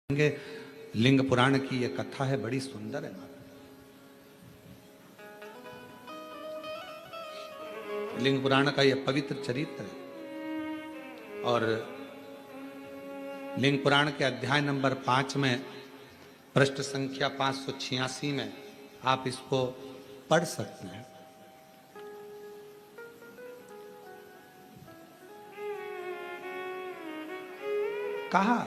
लिंग पुराण की यह कथा है, बड़ी सुंदर है। लिंग पुराण का यह पवित्र चरित्र है और लिंग पुराण के अध्याय नंबर 5 में पृष्ठ संख्या 586 में आप इसको पढ़ सकते हैं। कहा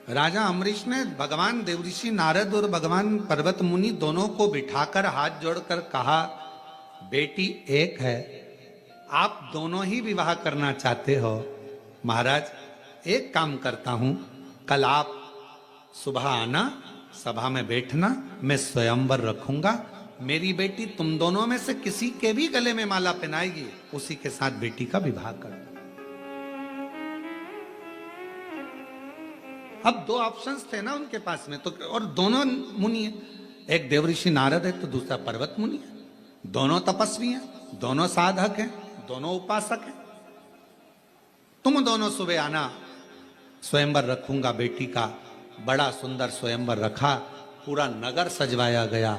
राजा अम्बरीश ने भगवान देवऋषि नारद और भगवान पर्वत मुनि दोनों को बिठाकर हाथ जोड़कर कहा, बेटी एक है, आप दोनों ही विवाह करना चाहते हो। महाराज, एक काम करता हूं, कल आप सुबह आना, सभा में बैठना, मैं स्वयंवर रखूंगा। मेरी बेटी तुम दोनों में से किसी के भी गले में माला पहनाएगी, उसी के साथ बेटी का विवाह कर। अब दो ऑप्शंस थे ना उनके पास में, तो और दोनों मुनि हैं, एक देवऋषि नारद है तो दूसरा पर्वत मुनि है। दोनों तपस्वी हैं, दोनों साधक हैं, दोनों उपासक हैं। तुम दोनों सुबह आना, स्वयंवर रखूंगा बेटी का। बड़ा सुंदर स्वयंवर रखा, पूरा नगर सजवाया गया,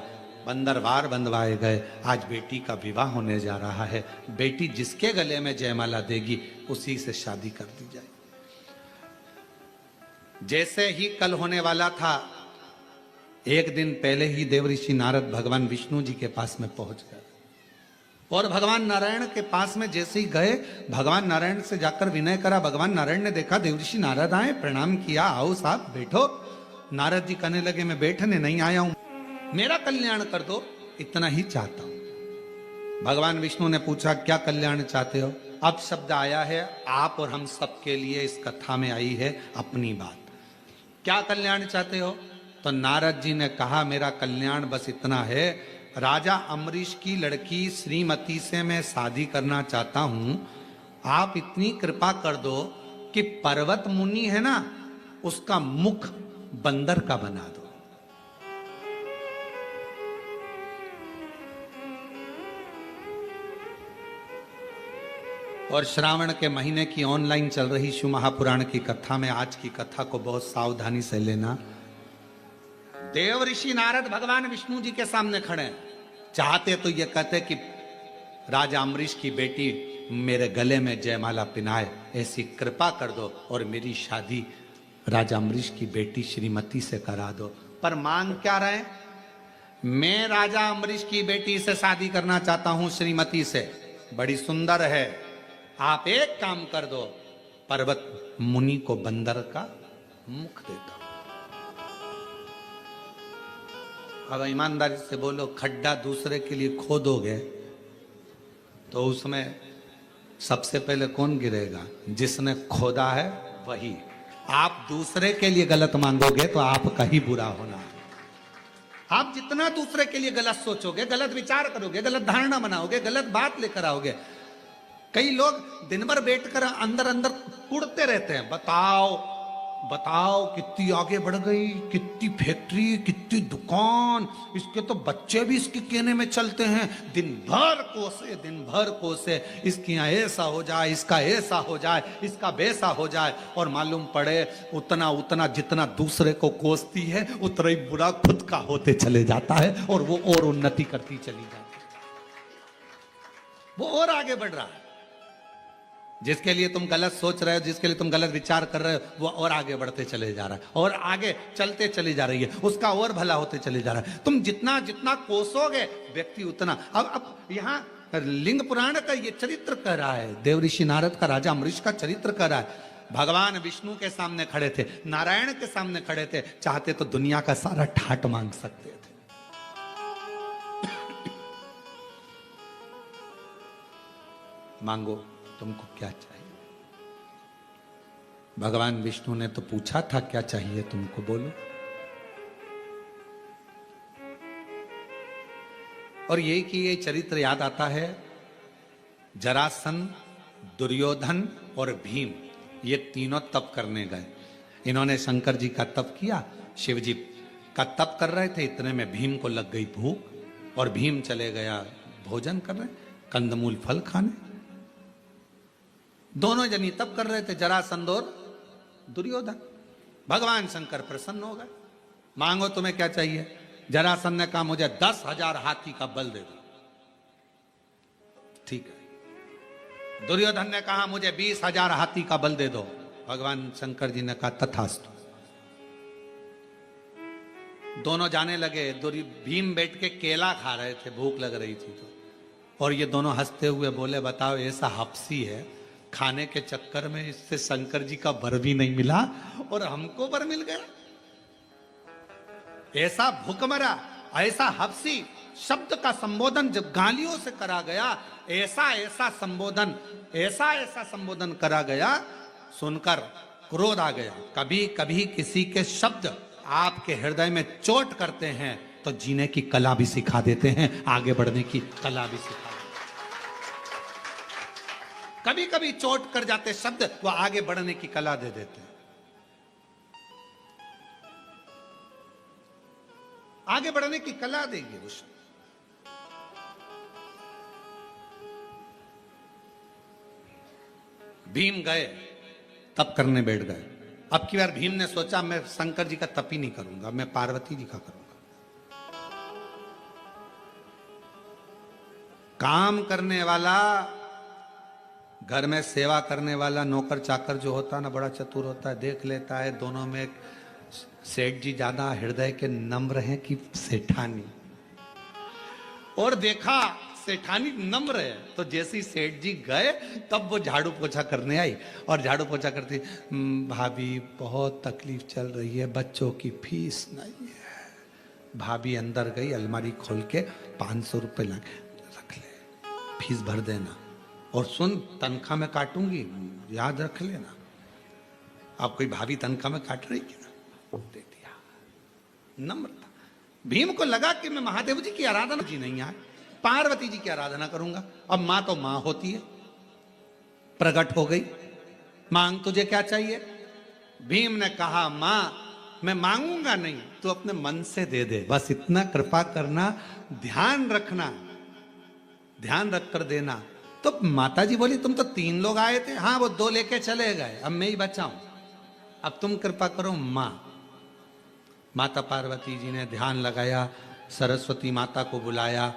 बंदरवार बंधवाए गए। आज बेटी का विवाह होने जा रहा है। बेटी जिसके गले में जयमाला देगी उसी से शादी कर दी जाए। जैसे ही कल होने वाला था, एक दिन पहले ही देवऋषि नारद भगवान विष्णु जी के पास में पहुंच गए और भगवान नारायण के पास में जैसे ही गए, भगवान नारायण से जाकर विनय करा। भगवान नारायण ने देखा देवऋषि नारद आए, प्रणाम किया, आओ साहब बैठो। नारद जी कहने लगे, मैं बैठने नहीं आया हूं, मेरा कल्याण कर दो, इतना ही चाहता हूं। भगवान विष्णु ने पूछा, क्या कल्याण चाहते हो? अब शब्द आया है आप और हम सबके लिए, इस कथा में आई है अपनी बात। क्या कल्याण चाहते हो? तो नारद जी ने कहा, मेरा कल्याण बस इतना है, राजा अम्बरीश की लड़की श्रीमती से मैं शादी करना चाहता हूं। आप इतनी कृपा कर दो कि पर्वत मुनि है ना, उसका मुख बंदर का बना दो। और श्रावण के महीने की ऑनलाइन चल रही शिव महापुराण की कथा में आज की कथा को बहुत सावधानी से लेना। देवऋषि नारद भगवान विष्णु जी के सामने खड़े हैं। चाहते तो ये कहते कि राजा अम्बरीश की बेटी मेरे गले में जयमाला पिनाए, ऐसी कृपा कर दो और मेरी शादी राजा अम्बरीश की बेटी श्रीमती से करा दो। पर मांग क्या रहे? मैं राजा अम्बरीश की बेटी से शादी करना चाहता हूं, श्रीमती से, बड़ी सुंदर है। आप एक काम कर दो, पर्वत मुनि को बंदर का मुख दे दो। अब ईमानदारी से बोलो, खड्डा दूसरे के लिए खोदोगे तो उसमें सबसे पहले कौन गिरेगा? जिसने खोदा है वही। आप दूसरे के लिए गलत मांगोगे तो आपका ही बुरा होना है। आप जितना दूसरे के लिए गलत सोचोगे, गलत विचार करोगे, गलत धारणा बनाओगे, गलत बात लेकर आओगे। कई लोग दिन भर बैठकर अंदर अंदर कुड़ते रहते हैं, बताओ बताओ कितनी आगे बढ़ गई, कितनी फैक्ट्री, कितनी दुकान, इसके तो बच्चे भी इसके कहने में चलते हैं। दिन भर कोसे, इसके यहाँ ऐसा हो जाए, इसका ऐसा हो जाए, इसका वैसा हो जाए। और मालूम पड़े उतना उतना जितना दूसरे को कोसती है, उतना ही बुरा खुद का होते चले जाता है और वो और उन्नति करती चली जाती है, वो और आगे बढ़ रहा है। जिसके लिए तुम गलत सोच रहे हो, जिसके लिए तुम गलत विचार कर रहे हो, वो और आगे बढ़ते चले जा रहा है और आगे चलते चली जा रही है, उसका और भला होते चले जा रहा है। तुम जितना जितना कोसोगे व्यक्ति उतना। अब यहाँ लिंग पुराण का ये चरित्र कह रहा है, देवऋषि नारद का राजा अम्बरीश का चरित्र कह रहा है। भगवान विष्णु के सामने खड़े थे, नारायण के सामने खड़े थे, चाहते तो दुनिया का सारा ठाट मांग सकते थे। मांगो, तुमको क्या चाहिए? भगवान विष्णु ने तो पूछा था, क्या चाहिए तुमको, बोलो। और यही कि ये चरित्र याद आता है, जरासंध, दुर्योधन और भीम, ये तीनों तप करने गए। इन्होंने शंकर जी का तप किया, शिव जी का तप कर रहे थे, इतने में भीम को लग गई भूख और भीम चले गया भोजन करने, कंदमूल फल खाने। दोनों जनी तब कर रहे थे, जरासंध और दुर्योधन। भगवान शंकर प्रसन्न हो गए। मांगो तुम्हें क्या चाहिए? जरासंध ने कहा मुझे 10,000 हाथी का बल दे दो। ठीक है। दुर्योधन ने कहा मुझे 20,000 हाथी का बल दे दो। भगवान शंकर जी ने कहा तथास्तु। दोनों जाने लगे। भीम बैठ के केला खा रहे थे, भूख लग रही थी तो, और ये दोनों हंसते हुए बोले बताओ ऐसा हफ्सी है, खाने के चक्कर में इससे शंकर जी का वर भी नहीं मिला और हमको वर मिल गया। ऐसा भूखमरा, ऐसा हफ्सी शब्द का संबोधन जब गालियों से करा गया, ऐसा ऐसा संबोधन करा गया, सुनकर क्रोध आ गया। कभी कभी किसी के शब्द आपके हृदय में चोट करते हैं तो जीने की कला भी सिखा देते हैं, आगे बढ़ने की कला भी सिखा देते हैं। कभी कभी चोट कर जाते शब्द वो आगे बढ़ने की कला दे देते हैं, आगे बढ़ने की कला देंगे वो शब्द। भीम गए, तप करने बैठ गए। अब की बार भीम ने सोचा मैं शंकर जी का तप ही नहीं करूंगा, मैं पार्वती जी का करूंगा। काम करने वाला, घर में सेवा करने वाला नौकर चाकर जो होता है ना, बड़ा चतुर होता है, देख लेता है दोनों में सेठ जी ज्यादा हृदय के नम्र हैं कि सेठानी, और देखा सेठानी नम्र है तो जैसे ही सेठ जी गए तब वो झाड़ू पोछा करने आई, और झाड़ू पोछा करती, भाभी बहुत तकलीफ चल रही है, बच्चों की फीस नहीं है। भाभी अंदर गई, अलमारी खोल के 500 रुपए रख ले, फीस भर देना, और सुन तनख्वाह में काटूंगी, याद रख लेना। अब कोई भाभी तनख्वाह में काट रही क्या? दे दिया। नम्रता। भीम को लगा कि मैं महादेव जी की आराधना जी नहीं आए, पार्वती जी की आराधना करूंगा। अब मां तो मां होती है, प्रकट हो गई। मांग तुझे क्या चाहिए? भीम ने कहा मां मैं मांगूंगा नहीं, तू अपने मन से दे दे, बस इतना कृपा करना, ध्यान रखना, ध्यान रख कर देना। तो माता जी बोली तुम तो 3 लोग आए थे, हाँ वो 2 लेके चले गए, अब मैं ही बचा हूं, अब तुम कृपा करो मां। माता पार्वती जी ने ध्यान लगाया, सरस्वती माता को बुलाया।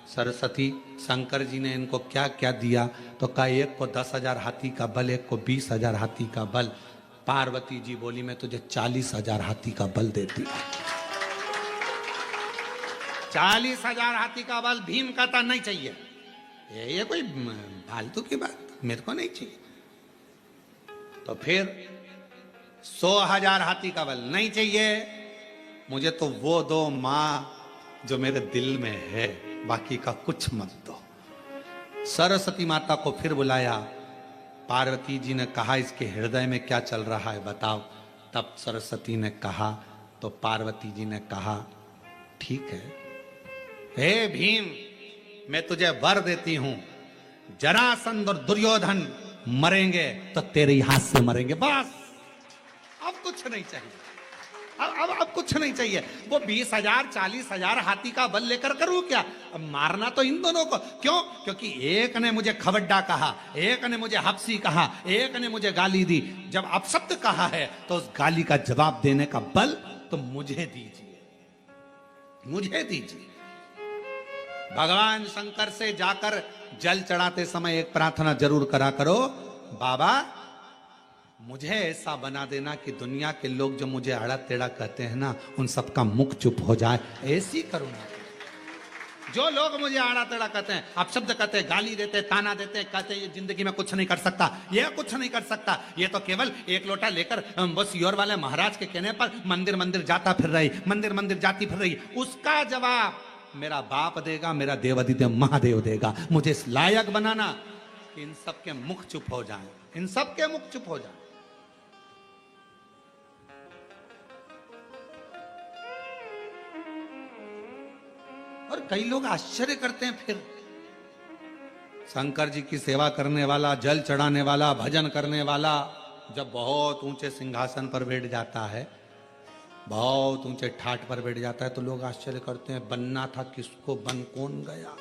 सरस्वती, शंकर जी ने इनको क्या क्या दिया? तो कहा एक को 10,000 हाथी का बल, एक को 20,000 हाथी का बल। पार्वती जी बोली मैं तुझे 40,000 हाथी का बल देती। 40,000 हाथी का बल। भीम कहता नहीं चाहिए, ये कोई फालतू की बात, मेरे को नहीं चाहिए। तो फिर 100,000 हाथी का बल नहीं चाहिए, मुझे तो वो दो मां जो मेरे दिल में है, बाकी का कुछ मत दो। सरस्वती माता को फिर बुलाया। पार्वती जी ने कहा इसके हृदय में क्या चल रहा है बताओ। तब सरस्वती ने कहा, तो पार्वती जी ने कहा ठीक है, हे भीम मैं तुझे वर देती हूं, जरासंध और दुर्योधन मरेंगे तो तेरे ही हाथ से मरेंगे, बस अब कुछ नहीं चाहिए। अब कुछ नहीं चाहिए। वो 20,000 40,000 हाथी का बल लेकर करूं क्या? अब मारना तो इन दोनों को। क्यों? क्योंकि एक ने मुझे खबड्डा कहा, एक ने मुझे हफ्सी कहा, एक ने मुझे गाली दी। जब अपशब्द कहा है तो उस गाली का जवाब देने का बल तो मुझे दीजिए, मुझे दीजिए। भगवान शंकर से जाकर जल चढ़ाते समय एक प्रार्थना जरूर करा करो, बाबा मुझे ऐसा बना देना कि दुनिया के लोग जो मुझे आड़ा टेढ़ा कहते हैं ना, उन सबका मुख चुप हो जाए, ऐसी करुणा। जो लोग मुझे आड़ा टेढ़ा कहते हैं, आप शब्द कहते हैं, गाली देते, ताना देते, कहते हैं ये जिंदगी में कुछ नहीं कर सकता, ये कुछ नहीं कर सकता, ये तो केवल एक लोटा लेकर बस योर वाले महाराज के कहने पर मंदिर मंदिर जाता फिर रही, मंदिर मंदिर जाती फिर रही, उसका जवाब मेरा बाप देगा, मेरा देवादिदेव महादेव देगा। मुझे इस लायक बनाना कि इन सबके मुख चुप हो जाएं, इन सबके मुख चुप हो जाएं। और कई लोग आश्चर्य करते हैं, फिर शंकर जी की सेवा करने वाला, जल चढ़ाने वाला, भजन करने वाला जब बहुत ऊंचे सिंहासन पर बैठ जाता है, बहुत ऊंचे ठाट पर बैठ जाता है, तो लोग आश्चर्य करते हैं बनना था किसको, बन कौन गया,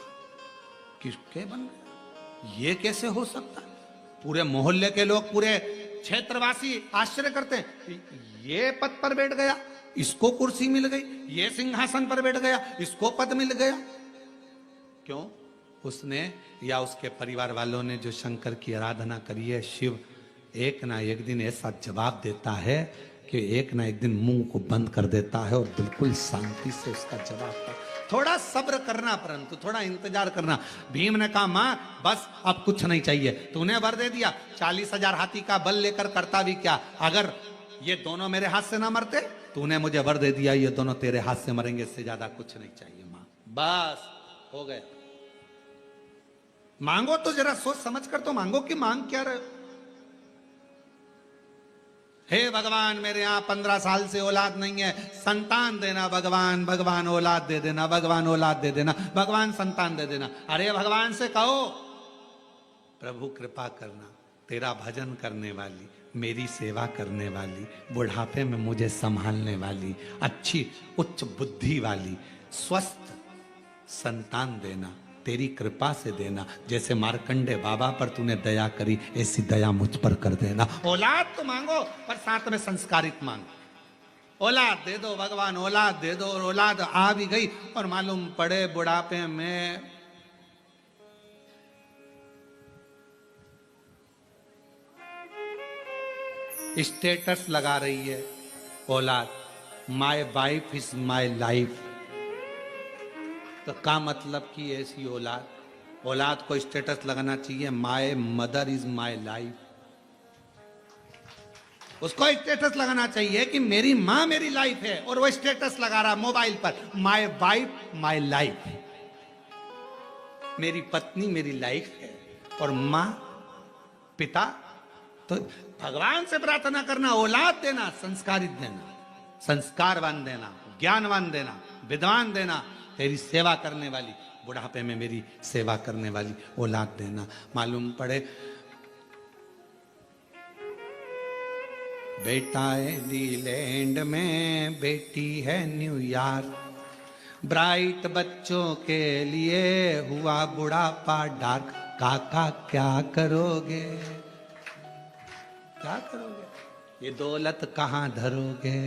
किसके बन गया, ये कैसे हो सकता है? पूरे मोहल्ले के लोग, पूरे क्षेत्रवासी आश्चर्य करते हैं, ये पद पर बैठ गया, इसको कुर्सी मिल गई, ये सिंहासन पर बैठ गया, इसको पद मिल गया। क्यों? उसने या उसके परिवार वालों ने जो शंकर की आराधना करी है, शिव एक ना एक दिन ऐसा जवाब देता है कि एक ना एक दिन मुंह को बंद कर देता है और बिल्कुल शांति से उसका जवाब। थोड़ा सब्र करना, परंतु थोड़ा इंतजार करना। भीम ने कहा, मां बस अब कुछ नहीं चाहिए, तूने वर दे दिया, 40,000 हाथी का बल लेकर करता भी क्या, अगर ये दोनों मेरे हाथ से ना मरते, तूने मुझे वर दे दिया, ये दोनों तेरे हाथ से मरेंगे, इससे ज्यादा कुछ नहीं चाहिए मां, बस हो गया। मांगो तो जरा सोच समझ कर तो मांगो कि मांग क्या रहे हो। हे भगवान, मेरे यहां 15 साल से औलाद नहीं है, संतान देना भगवान, भगवान औलाद दे देना, भगवान औलाद दे देना, भगवान संतान दे देना। अरे भगवान से कहो, प्रभु कृपा करना, तेरा भजन करने वाली, मेरी सेवा करने वाली, बुढ़ापे में मुझे संभालने वाली, अच्छी उच्च बुद्धि वाली, स्वस्थ संतान देना, तेरी कृपा से देना। जैसे मार्कंडे बाबा पर तूने दया करी, ऐसी दया मुझ पर कर देना। औलाद तो मांगो, पर साथ में संस्कारित मांगो। औलाद दे दो भगवान, औलाद दे दो। और औलाद आ भी गई और मालूम पड़े बुढ़ापे में स्टेटस लगा रही है औलाद, my wife is my life. तो क्या मतलब कि ऐसी औलाद, औलाद को स्टेटस लगाना चाहिए, my mother is my life. उसको स्टेटस लगाना चाहिए कि मेरी मां मेरी लाइफ है, और वो स्टेटस लगा रहा मोबाइल पर, माय वाइफ माय लाइफ, मेरी पत्नी मेरी लाइफ है। और मां पिता, तो भगवान से प्रार्थना करना, औलाद देना, संस्कारित देना, संस्कारवान देना, ज्ञानवान देना, विद्वान देना, तेरी सेवा करने वाली, बुढ़ापे में मेरी सेवा करने वाली औलाद देना। मालूम पड़े बेटा है न्यूजीलैंड में, बेटी है न्यूयॉर्क, ब्राइट बच्चों के लिए हुआ बुढ़ापा डार्क। काका क्या करोगे, क्या करोगे, ये दौलत कहां धरोगे,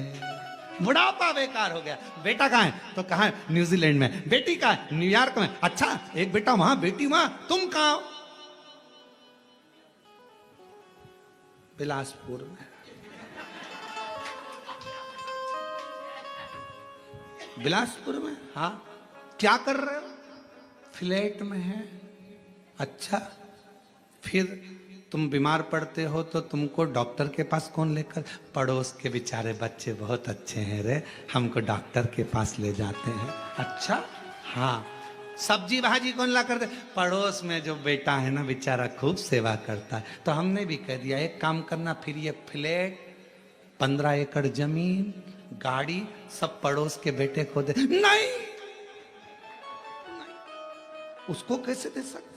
बुढ़ापा बेकार हो गया। बेटा कहाँ है, तो कहाँ है, न्यूजीलैंड में। बेटी कहाँ है, न्यूयॉर्क में। अच्छा, एक बेटा वहां, बेटी वहां, तुम कहाँ हो, बिलासपुर में। बिलासपुर में, हाँ, क्या कर रहे हो, फ्लैट में है। अच्छा, फिर तुम बीमार पड़ते हो तो तुमको डॉक्टर के पास कौन लेकर, पड़ोस के बेचारे बच्चे बहुत अच्छे हैं रे, हमको डॉक्टर के पास ले जाते हैं। अच्छा, हाँ, सब्जी भाजी कौन ला करते, पड़ोस में जो बेटा है ना बेचारा खूब सेवा करता है। तो हमने भी कह दिया एक काम करना, फिर ये फ्लैट, 15 एकड़ जमीन, गाड़ी सब पड़ोस के बेटे को दे। नहीं, उसको कैसे दे सकते,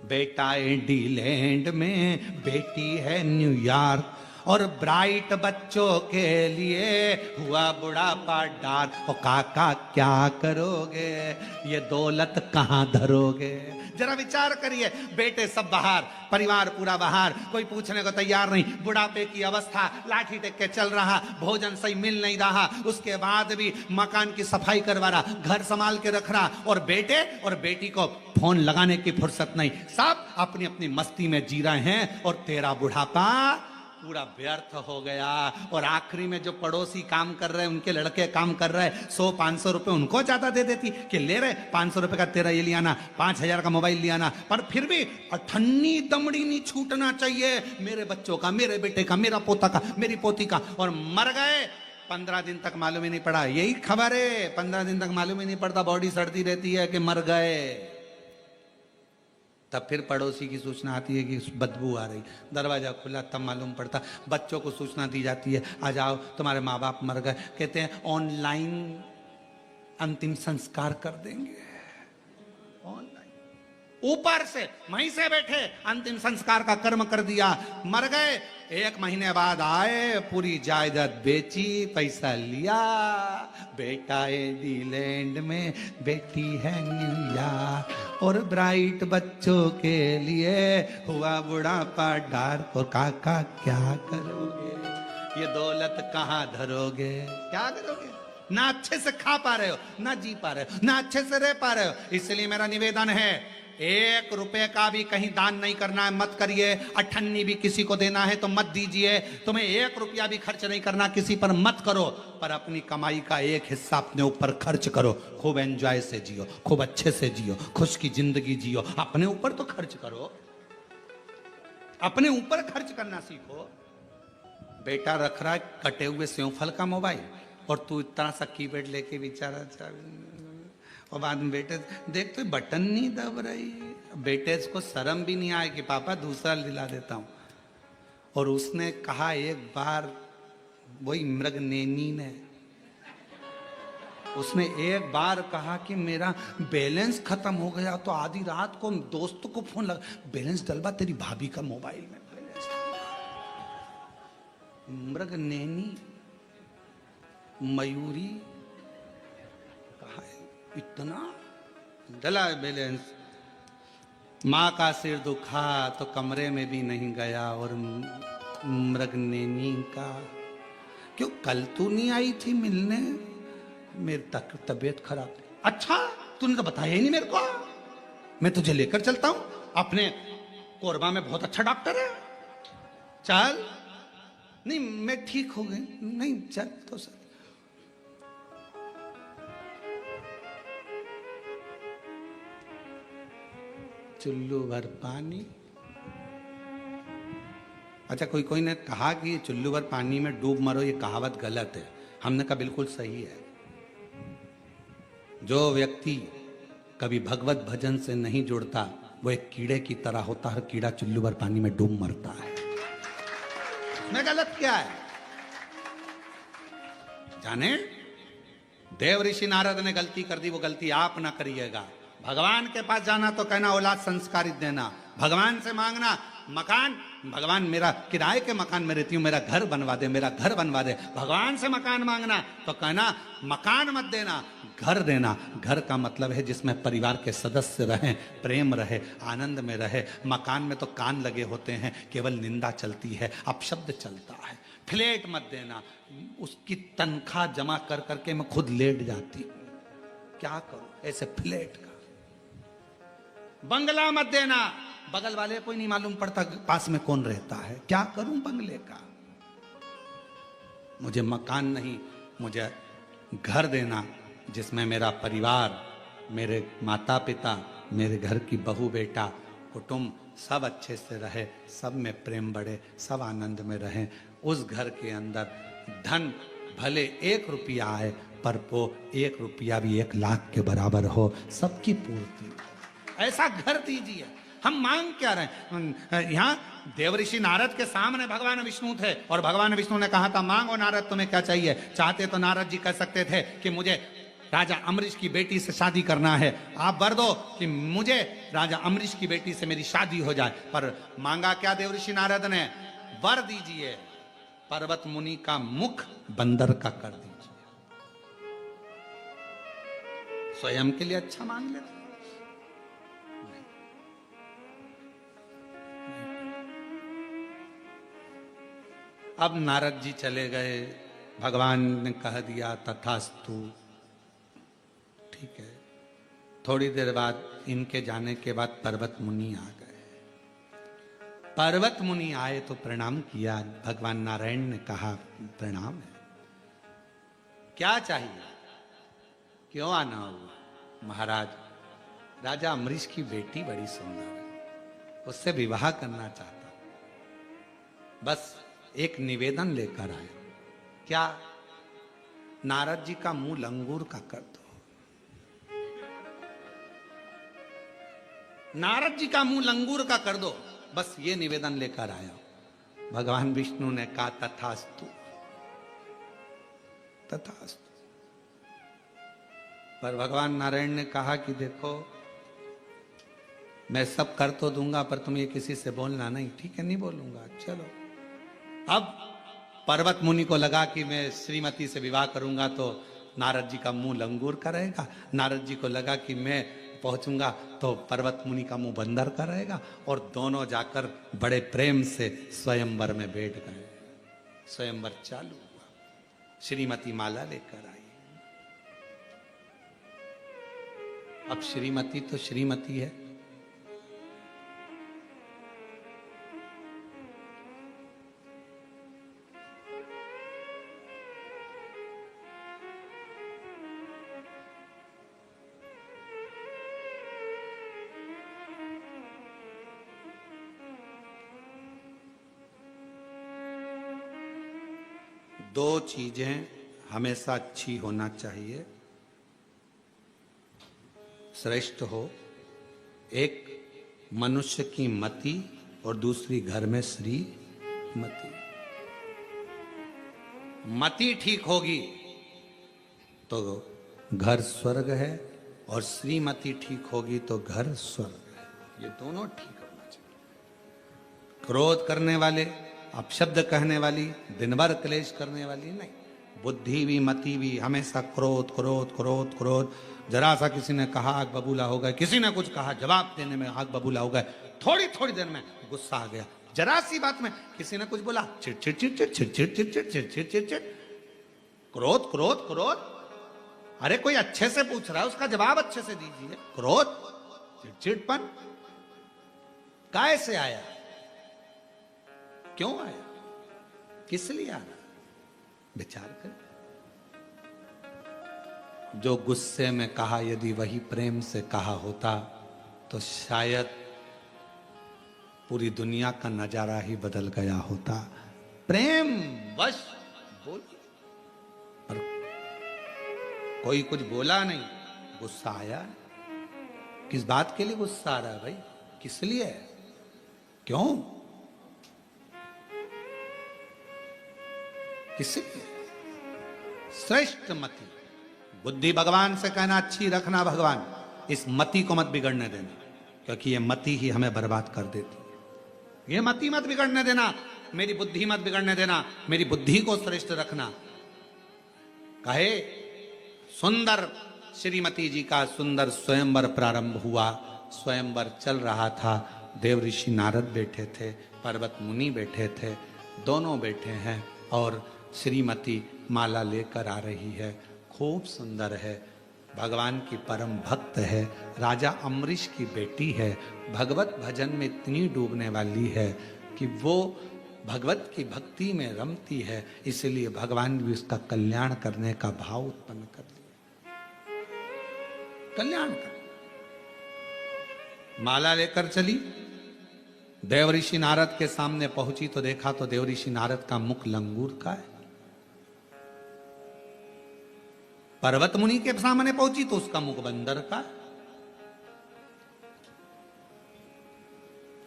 बेटा इंग्लैंड में, बेटी है न्यूयॉर्क, और ब्राइट बच्चों के लिए हुआ बुढ़ापा डार। ओ काका क्या करोगे, ये दौलत कहां धरोगे। जरा विचार करिए, बेटे सब बाहर, परिवार पूरा बाहर, कोई पूछने को तैयार नहीं, बुढ़ापे की अवस्था, लाठी टेक के चल रहा, भोजन सही मिल नहीं रहा, उसके बाद भी मकान की सफाई करवा रहा, घर संभाल के रख रहा, और बेटे और बेटी को फोन लगाने की फुर्सत नहीं, सब अपनी अपनी मस्ती में जी रहे हैं, और तेरा बुढ़ापा पूरा व्यर्थ हो गया। और आखिरी में जो पड़ोसी काम कर रहे हैं, उनके लड़के काम कर रहे हैं, 100-500 रुपए उनको ज्यादा दे देती कि ले रहे 500 रुपए का तेरा ये लियाना, 5000 का मोबाइल लियाना, पर फिर भी अठन्नी दमड़ी नहीं छूटना चाहिए मेरे बच्चों का, मेरे बेटे का, मेरा पोता का, मेरी पोती का। और मर गए 15 दिन तक मालूम ही नहीं पड़ा, यही खबर है, 15 दिन तक मालूम ही नहीं पड़ता, बॉडी सड़ती रहती है कि मर गए। तब फिर पड़ोसी की सूचना आती है कि बदबू आ रही, दरवाजा खुला, तब मालूम पड़ता, बच्चों को सूचना दी जाती है, आ जाओ तुम्हारे माँ बाप मर गए। कहते हैं ऑनलाइन अंतिम संस्कार कर देंगे, ऑनलाइन, ऊपर से वहीं से बैठे अंतिम संस्कार का कर्म कर दिया, मर गए 1 महीने बाद आए, पूरी जायदाद बेची, पैसा लिया, बेटा है नीलैंड में, बेटी है न्यूयॉर्क, और ब्राइट बच्चों के लिए हुआ बुढ़ापा डार्क। और काका क्या करोगे, ये दौलत कहाँ धरोगे, क्या करोगे? ना अच्छे से खा पा रहे हो, ना जी पा रहे हो, ना अच्छे से रह पा रहे हो। इसलिए मेरा निवेदन है, 1 रुपए का भी कहीं दान नहीं करना है, मत करिए। 98 भी किसी को देना है तो मत दीजिए। तुम्हें 1 रुपया भी खर्च नहीं करना किसी पर, मत करो। पर अपनी कमाई का 1 हिस्सा अपने ऊपर खर्च करो। खूब एंजॉय से जियो, खूब अच्छे से जियो, खुश की जिंदगी जियो। अपने ऊपर तो खर्च करो, अपने ऊपर खर्च करना सीखो। बेटा रख रहा है कटे हुए सेवफल का मोबाइल, और तू इतना सा कीपैड लेके बेचारा, और बाद में बेटे देख तो बटन नहीं दब रही। बेटे को शर्म भी नहीं आए कि पापा दूसरा दिला देता हूं। और उसने कहा एक बार, वही मृगनेनी ने, उसने एक बार कहा कि मेरा बैलेंस खत्म हो गया, तो आधी रात को दोस्तों को फोन लगा, बैलेंस डलवा तेरी भाभी का मोबाइल में बैलेंस। मृगनेनी, मयूरी, कहा इतना डला बैलेंस। माँ का सिर दुखा तो कमरे में भी नहीं गया। और मृगनेनी का, क्यों कल तू नहीं आई थी मिलने, मेरी तबीयत खराब। अच्छा तूने तो बताया ही नहीं मेरे को, मैं तुझे लेकर चलता हूं, अपने कोरबा में बहुत अच्छा डॉक्टर है, चल। नहीं मैं ठीक हो गई, नहीं चल तो सर। चुल्लू भर पानी। अच्छा कोई ने कहा कि चुल्लू भर पानी में डूब मरो, ये कहावत गलत है। हमने कहा बिल्कुल सही है। जो व्यक्ति कभी भगवत भजन से नहीं जुड़ता वो एक कीड़े की तरह होता है। हर कीड़ा चुल्लू भर पानी में डूब मरता है। मैं गलत क्या है जाने? देव ऋषि नारद ने गलती कर दी, वो गलती आप ना करिएगा। भगवान के पास जाना तो कहना औलाद संस्कारित देना, भगवान से मांगना मकान, भगवान मेरा किराए के मकान में रहती हूँ, मेरा घर बनवा दे, मेरा घर बनवा दे। भगवान से मकान मांगना तो कहना मकान मत देना, घर देना। घर का मतलब है जिसमें परिवार के सदस्य रहें, प्रेम रहे, आनंद में रहे। मकान में तो कान लगे होते हैं, केवल निंदा चलती है, अपशब्द चलता है। फ्लैट मत देना, उसकी तनख्वाह जमा कर करके मैं खुद लेट जाती हूँ, क्या करूं ऐसे फ्लैट का। बंगला मत देना, बगल वाले को नहीं मालूम पड़ता पास में कौन रहता है, क्या करूं बंगले का। मुझे मकान नहीं, मुझे घर देना जिसमें मेरा परिवार, मेरे माता पिता, मेरे घर की बहू बेटा, कुटुंब सब अच्छे से रहे, सब में प्रेम बढ़े, सब आनंद में रहें। उस घर के अंदर धन भले 1 रुपया आए, पर वो 1 रुपया भी 1 लाख के बराबर हो, सबकी पूर्ति। ऐसा घर दीजिए। हम मांग क्या रहे हैं? यहाँ देवऋषि नारद के सामने भगवान विष्णु थे, और भगवान विष्णु ने कहा था मांगो नारद तुम्हें क्या चाहिए। चाहते तो नारद जी कह सकते थे कि मुझे राजा अम्बरीश की बेटी से शादी करना है, आप वर दो कि मुझे राजा अम्बरीश की बेटी से मेरी शादी हो जाए। पर मांगा क्या देवऋषि नारद ने? वर दीजिए पर्वत मुनि का मुख बंदर का कर दीजिए। स्वयं के लिए अच्छा मांग लेते। अब नारद जी चले गए, भगवान ने कह दिया तथास्तु, ठीक है। थोड़ी देर बाद इनके जाने के बाद पर्वत मुनि आ गए। पर्वत मुनि आए तो प्रणाम किया। भगवान नारायण ने कहा प्रणाम है, क्या चाहिए, क्यों आना हुआ? महाराज राजा अम्बरीश की बेटी बड़ी सुंदर है, उससे विवाह करना चाहता, बस एक निवेदन लेकर आए। क्या? नारद जी का मुंह लंगूर का कर दो। नारद जी का मुंह लंगूर का कर दो, बस ये निवेदन लेकर आया। भगवान विष्णु ने कहा तथास्तु, तथास्तु। पर भगवान नारायण ने कहा कि देखो मैं सब कर तो दूंगा, पर तुम ये किसी से बोलना नहीं। ठीक है नहीं बोलूंगा, चलो। अब पर्वत मुनि को लगा कि मैं श्रीमती से विवाह करूंगा तो नारद जी का मुंह लंगूर का रहेगा, नारद जी को लगा कि मैं पहुंचूंगा तो पर्वत मुनि का मुंह बंदर का रहेगा, और दोनों जाकर बड़े प्रेम से स्वयंवर में बैठ गए। स्वयंवर चालू हुआ, श्रीमती माला लेकर आई। अब श्रीमती तो श्रीमती है, दो चीजें हमेशा अच्छी होना चाहिए, श्रेष्ठ हो, एक मनुष्य की मति और दूसरी घर में श्रीमती। मति ठीक होगी तो घर स्वर्ग है, और श्रीमती ठीक होगी तो घर स्वर्ग है। ये दोनों ठीक होना चाहिए। क्रोध करने वाले, अपशब्द कहने वाली, दिन भर क्लेश करने वाली नहीं। बुद्धि भी मति भी हमेशा क्रोध क्रोध क्रोध क्रोध। जरा सा किसी ने कहा आग बबूला हो गए, किसी ने कुछ कहा जवाब देने में आग बबूला हो गए, थोड़ी थोड़ी देर में गुस्सा आ गया, जरा सी बात में किसी ने कुछ बोला चिड़चिड़ चिड़चिड़ चिड़चिड़ चिड़चिड़ चिड़चिड़ चिड़चिड़, क्रोध क्रोध क्रोध। अरे कोई अच्छे से पूछ रहा है, उसका जवाब अच्छे से दीजिए। क्रोध चिड़चिड़पन कैसे आया, क्यों आया, किस लिए आया, विचार कर। जो गुस्से में कहा यदि वही प्रेम से कहा होता तो शायद पूरी दुनिया का नजारा ही बदल गया होता। प्रेम वश बोल, पर कोई कुछ बोला नहीं, गुस्सा आया। किस बात के लिए गुस्सा आ रहा है भाई, किस लिए, क्यों, किसलिए? श्रेष्ठ मति, बुद्धि भगवान से कहना अच्छी रखना भगवान, इस मति को मत बिगड़ने देना, क्योंकि ये मति ही हमें बर्बाद कर देती है। ये मति मत बिगड़ने देना, मेरी बुद्धि मत बिगड़ने देना, मेरी बुद्धि को श्रेष्ठ रखना। कहे सुंदर श्रीमती जी का सुंदर स्वयंवर प्रारंभ हुआ। स्वयंवर चल रहा था, देव ऋषि नारद बैठे थे, पर्वत मुनि बैठे थे, दोनों बैठे हैं, और श्रीमती माला लेकर आ रही है। खूब सुंदर है, भगवान की परम भक्त है, राजा अम्बरीश की बेटी है, भगवत भजन में इतनी डूबने वाली है कि वो भगवत की भक्ति में रमती है, इसलिए भगवान भी उसका कल्याण करने का भाव उत्पन्न कर लिया। कल्याण कर, माला लेकर चली, देव ऋषि नारद के सामने पहुंची तो देखा तो देव ऋषि नारद का मुख लंगूर का है। पर्वत मुनि के सामने पहुंची तो उसका मुख बंदर का।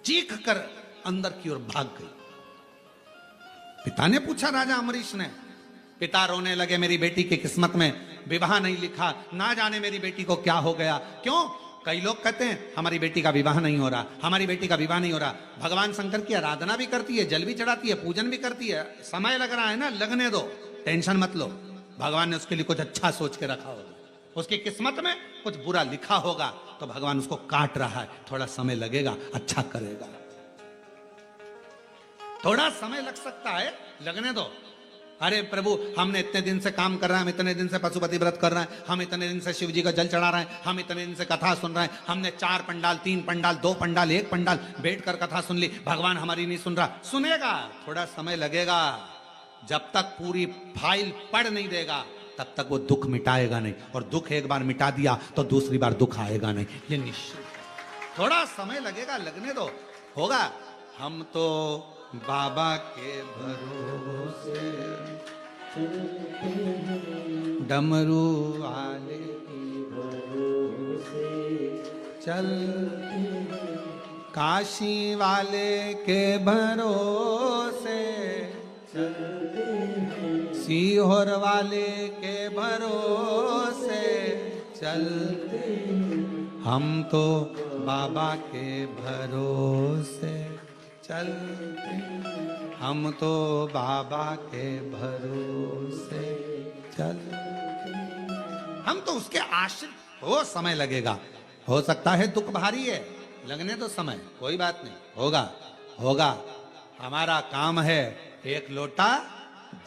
चीख कर अंदर की ओर भाग गई। पिता ने पूछा, राजा अम्बरीश ने, पिता रोने लगे, मेरी बेटी की किस्मत में विवाह नहीं लिखा, ना जाने मेरी बेटी को क्या हो गया। क्यों? कई लोग कहते हैं हमारी बेटी का विवाह नहीं हो रहा, हमारी बेटी का विवाह नहीं हो रहा। भगवान शंकर की आराधना भी करती है, जल भी चढ़ाती है, पूजन भी करती है, समय लग रहा है ना, लगने दो, टेंशन मत लो। भगवान ने उसके लिए कुछ अच्छा सोच के रखा होगा, उसकी किस्मत में कुछ बुरा लिखा होगा तो भगवान उसको काट रहा है, थोड़ा समय लगेगा, अच्छा करेगा, थोड़ा समय लग सकता है, लगने दो। अरे प्रभु, हमने इतने दिन से काम कर रहे हैं, हम इतने दिन से पशुपति व्रत कर रहे हैं, हम इतने दिन से शिव जी का जल चढ़ा रहे हैं, हम इतने दिन से कथा सुन रहे हैं, हमने 4 पंडाल 3 पंडाल 2 पंडाल 1 पंडाल बैठकर कथा सुन ली, भगवान हमारी नहीं सुन रहा। सुनेगा, थोड़ा समय लगेगा। जब तक पूरी फाइल पढ़ नहीं देगा तब तक वो दुख मिटाएगा नहीं, और दुख एक बार मिटा दिया तो दूसरी बार दुख आएगा नहीं, ये निश्चित। थोड़ा समय लगेगा, लगने दो, होगा। हम तो बाबा के भरोसे डमरू वाले की भरोसे चल, काशी वाले के भरोसे सीहोर वाले के भरोसे चलते, हम तो बाबा के भरोसे चलते, हम तो बाबा के भरोसे चल, हम तो उसके आश्रित। हो समय लगेगा, हो सकता है दुख भारी है, लगने तो समय, कोई बात नहीं, होगा होगा। हमारा काम है एक लोटा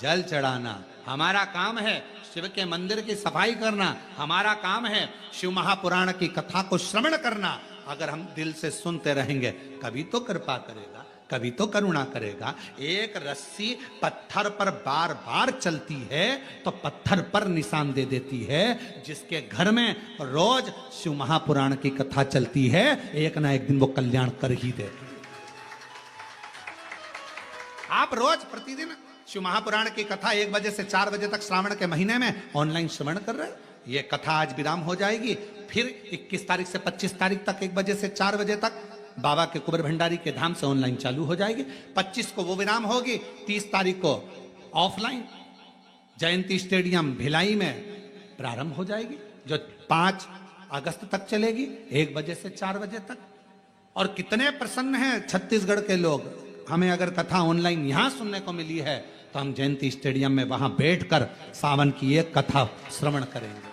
जल चढ़ाना, हमारा काम है शिव के मंदिर की सफाई करना, हमारा काम है शिव महापुराण की कथा को श्रवण करना। अगर हम दिल से सुनते रहेंगे, कभी तो कृपा करेगा, कभी तो करुणा करेगा। एक रस्सी पत्थर पर बार बार चलती है तो पत्थर पर निशान दे देती है। जिसके घर में रोज शिव महापुराण की कथा चलती है, एक ना एक दिन वो कल्याण कर ही देती है। आप रोज प्रतिदिन शिव महापुराण की कथा 1 बजे से 4 बजे तक श्रावण के महीने में ऑनलाइन श्रवण कर रहे हैं। ये कथा आज विराम हो जाएगी, फिर 21 तारीख से 25 तारीख तक 1 बजे से 4 बजे तक बाबा के कुबेर भंडारी के धाम से ऑनलाइन चालू हो जाएगी। 25 को वो विराम होगी, 30 तारीख को ऑफलाइन जयंती स्टेडियम भिलाई में प्रारंभ हो जाएगी, जो 5 अगस्त तक चलेगी 1 बजे से 4 बजे तक। और कितने प्रसन्न हैं छत्तीसगढ़ के लोग, हमें अगर कथा ऑनलाइन यहां सुनने को मिली है तो हम जयंती स्टेडियम में वहां बैठकर सावन की एक कथा श्रवण करेंगे,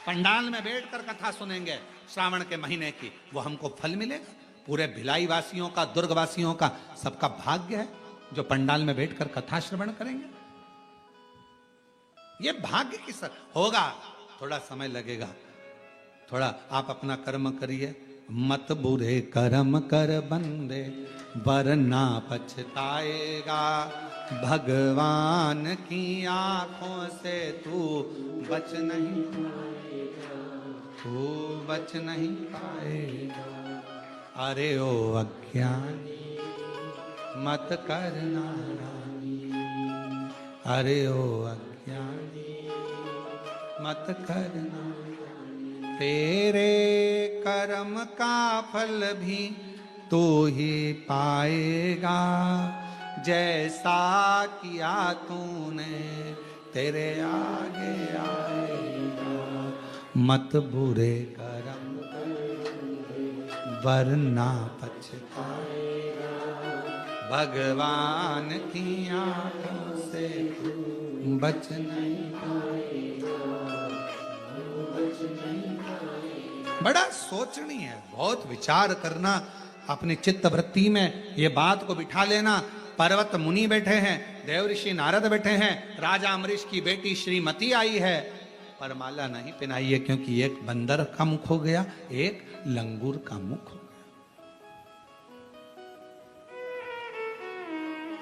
पंडाल में बैठकर कथा सुनेंगे श्रावण के महीने की, वो हमको फल मिलेगा। पूरे भिलाई वासियों का, दुर्ग वासियों का, सबका भाग्य है जो पंडाल में बैठकर कथा श्रवण करेंगे। ये भाग्य की सर होगा, थोड़ा समय लगेगा, थोड़ा आप अपना कर्म करिए। मत बुरे कर्म कर बंदे वरना पछताएगा, भगवान की आंखों से तू बच नहीं पाएगा, तू बच नहीं पाएगा। अरे ओ अज्ञानी मत करना नानी, अरे ओ अज्ञानी मत करना, तेरे कर्म का फल भी तू ही पाएगा, जैसा किया तूने तेरे आगे आएगा। मत बुरे कर्म वरना पछताएगा, भगवान की आंखों से तू बच नहीं पाएगा, बच नहीं पाएगा। बड़ा सोचनी है, बहुत विचार करना, अपनी चित्त वृत्ति में ये बात को बिठा लेना। पर्वत मुनि बैठे हैं, देव ऋषि नारद बैठे हैं, राजा अम्बरीश की बेटी श्रीमती आई है, पर माला नहीं पहनाई है, क्योंकि एक बंदर का मुख हो गया, एक लंगूर का मुख हो गया।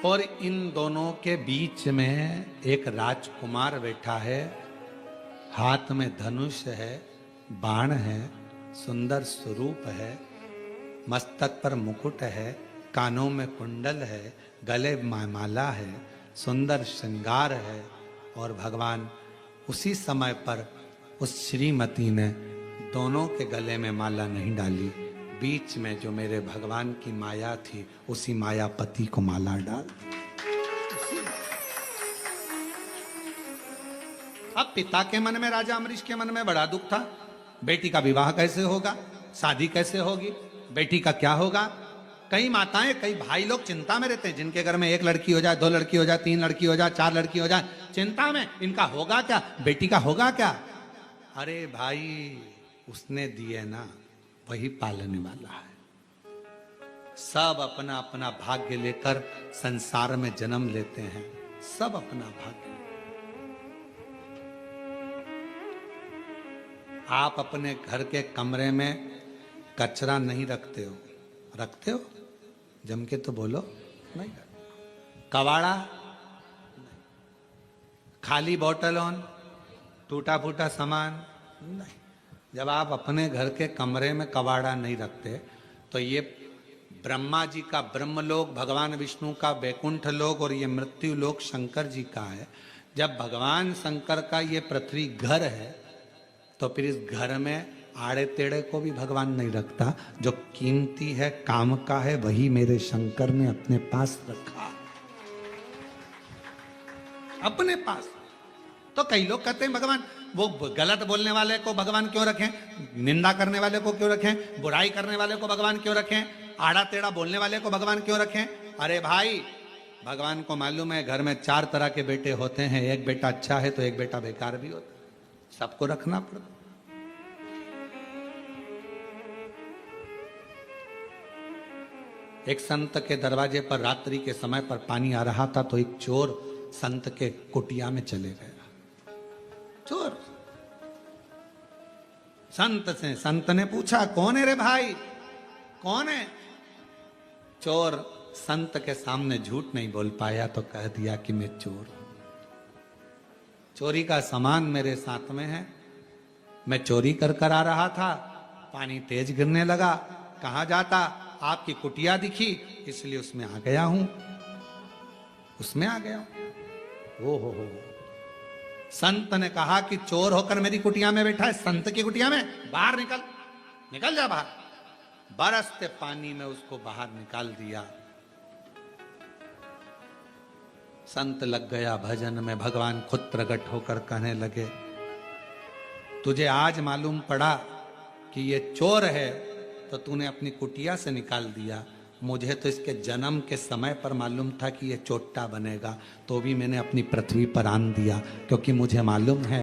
और इन दोनों के बीच में एक राजकुमार बैठा है, हाथ में धनुष है, बाण है, सुंदर स्वरूप है, मस्तक पर मुकुट है, कानों में कुंडल है, गले में माला है, सुंदर श्रृंगार है। और भगवान उसी समय पर उस श्रीमती ने दोनों के गले में माला नहीं डाली, बीच में जो मेरे भगवान की माया थी उसी मायापति को माला डाल। अब पिता के मन में, राजा अम्बरीश के मन में बड़ा दुख था, बेटी का विवाह कैसे होगा, शादी कैसे होगी, बेटी का क्या होगा। कई माताएं, कई भाई लोग चिंता में रहते हैं, जिनके घर में 1 लड़की हो जाए, 2 लड़की हो जाए, 3 लड़की हो जाए, 4 लड़की हो जाए, चिंता में इनका होगा क्या, बेटी का होगा क्या। अरे भाई, उसने दिए ना वही पालने वाला है। सब अपना अपना भाग्य लेकर संसार में जन्म लेते हैं, सब अपना भाग्य। आप अपने घर के कमरे में कचरा नहीं रखते हो, रखते हो? जम के तो बोलो। नहीं। कबाड़ा, खाली बोतल ऑन, टूटा फूटा सामान नहीं। जब आप अपने घर के कमरे में कबाड़ा नहीं रखते तो ये ब्रह्मा जी का ब्रह्मलोक, भगवान विष्णु का वैकुंठ लोक और ये मृत्यु लोक शंकर जी का है। जब भगवान शंकर का ये पृथ्वी घर है तो फिर इस घर में आड़े तेड़े को भी भगवान नहीं रखता। जो कीमती है, काम का है, वही मेरे शंकर ने अपने पास रखा, अपने पास। तो कई लोग कहते हैं भगवान, वो गलत बोलने वाले को भगवान क्यों रखें, निंदा करने वाले को क्यों रखें, बुराई करने वाले को भगवान क्यों रखें, आड़ा टेढ़ा बोलने वाले को भगवान क्यों रखें। अरे भाई, भगवान को मालूम है घर में 4 तरह के बेटे होते हैं, एक बेटा अच्छा है तो एक बेटा बेकार भी होता है, सबको रखना पड़ता। एक संत के दरवाजे पर रात्रि के समय पर पानी आ रहा था तो एक चोर संत के कुटिया में चले गया। चोर संत ने पूछा, कौन है रे भाई, कौन है? चोर संत के सामने झूठ नहीं बोल पाया तो कह दिया कि मैं चोर हूं, चोरी का सामान मेरे साथ में है, मैं चोरी कर आ रहा था, पानी तेज गिरने लगा, कहां जाता, आपकी कुटिया दिखी इसलिए उसमें आ गया हूं, उसमें आ गया हूं। हो संत ने कहा कि चोर होकर मेरी कुटिया में बैठा है, संत की कुटिया में, बाहर निकल, निकल जा बाहर। बरसते पानी में उसको बाहर निकाल दिया। संत लग गया भजन में, भगवान खुद प्रकट होकर कहने लगे, तुझे आज मालूम पड़ा कि ये चोर है तो तूने अपनी कुटिया से निकाल दिया, मुझे तो इसके जन्म के समय पर मालूम था कि ये चोट्टा बनेगा, तो भी मैंने अपनी पृथ्वी पर आन दिया, क्योंकि मुझे मालूम है